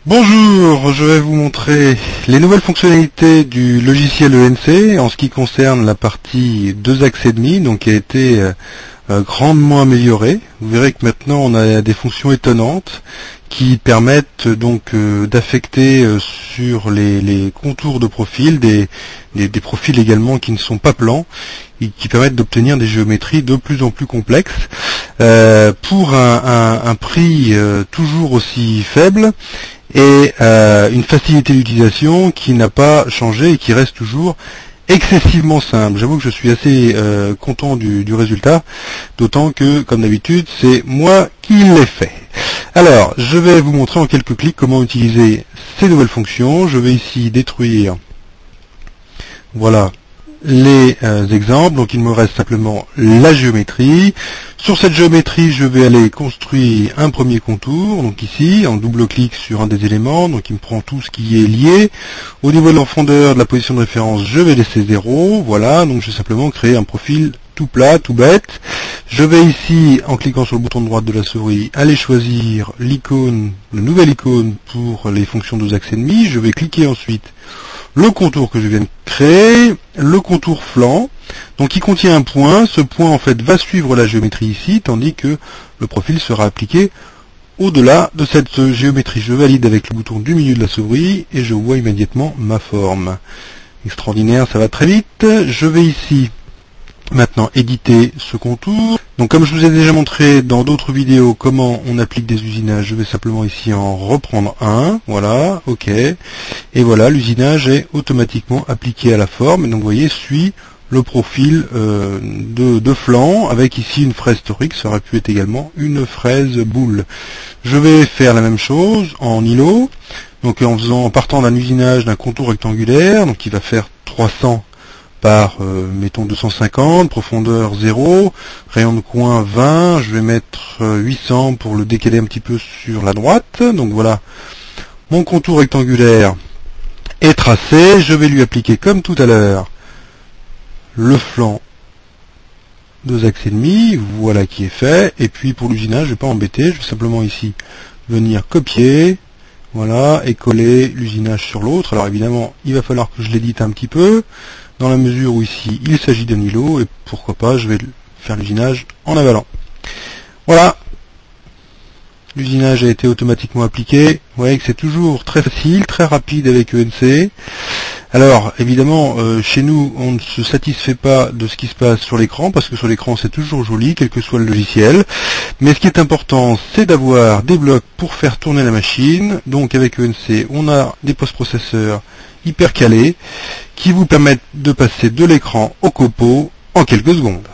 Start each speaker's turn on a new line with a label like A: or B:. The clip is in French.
A: Bonjour, je vais vous montrer les nouvelles fonctionnalités du logiciel ENC en ce qui concerne la partie 2 axes et demi, donc qui a été grandement améliorée. Vous verrez que maintenant on a des fonctions étonnantes qui permettent donc d'affecter sur les contours de profil des profils également qui ne sont pas plans et qui permettent d'obtenir des géométries de plus en plus complexes pour un prix toujours aussi faible et une facilité d'utilisation qui n'a pas changé et qui reste toujours excessivement simple. J'avoue que je suis assez content du résultat, d'autant que, comme d'habitude, c'est moi qui l'ai fait. Alors, je vais vous montrer en quelques clics comment utiliser ces nouvelles fonctions. Je vais ici détruire, voilà, les exemples. Donc il me reste simplement la géométrie. Sur cette géométrie, je vais aller construire un premier contour, donc ici, en double-clic sur un des éléments, donc il me prend tout ce qui est lié. Au niveau de l'enfondeur, de la position de référence, je vais laisser 0, voilà, donc je vais simplement créer un profil tout plat, tout bête. Je vais ici, en cliquant sur le bouton droit de la souris, aller choisir l'icône, la nouvelle icône pour les fonctions 2 axes et demi. Je vais cliquer ensuite le contour que je viens de créer, le contour flanc, donc qui contient un point. Ce point en fait va suivre la géométrie ici, tandis que le profil sera appliqué au-delà de cette géométrie. Je valide avec le bouton du milieu de la souris et je vois immédiatement ma forme. Extraordinaire, ça va très vite. Je vais ici maintenant éditer ce contour. Donc comme je vous ai déjà montré dans d'autres vidéos comment on applique des usinages, je vais simplement ici en reprendre un, voilà, ok, et voilà, l'usinage est automatiquement appliqué à la forme, et donc vous voyez, suit le profil de flanc, avec ici une fraise torique, ça aurait pu être également une fraise boule. Je vais faire la même chose en îlot, donc en partant d'un usinage d'un contour rectangulaire, donc qui va faire 300 par, mettons 250, profondeur 0, rayon de coin 20, je vais mettre 800 pour le décaler un petit peu sur la droite. Donc voilà, mon contour rectangulaire est tracé, je vais lui appliquer comme tout à l'heure le flanc 2 axes et demi, voilà qui est fait, et puis pour l'usinage, je ne vais pas embêter, je vais simplement ici venir copier, voilà, et coller l'usinage sur l'autre. Alors évidemment, il va falloir que je l'édite un petit peu, dans la mesure où ici il s'agit d'un îlot, et pourquoi pas je vais faire l'usinage en avalant. Voilà, l'usinage a été automatiquement appliqué. Vous voyez que c'est toujours très facile, très rapide avec ENC. Alors évidemment, chez nous on ne se satisfait pas de ce qui se passe sur l'écran, parce que sur l'écran c'est toujours joli, quel que soit le logiciel. Mais ce qui est important, c'est d'avoir des blocs pour faire tourner la machine. Donc avec ENC, on a des post-processeurs hyper calés qui vous permettent de passer de l'écran au copeau en quelques secondes.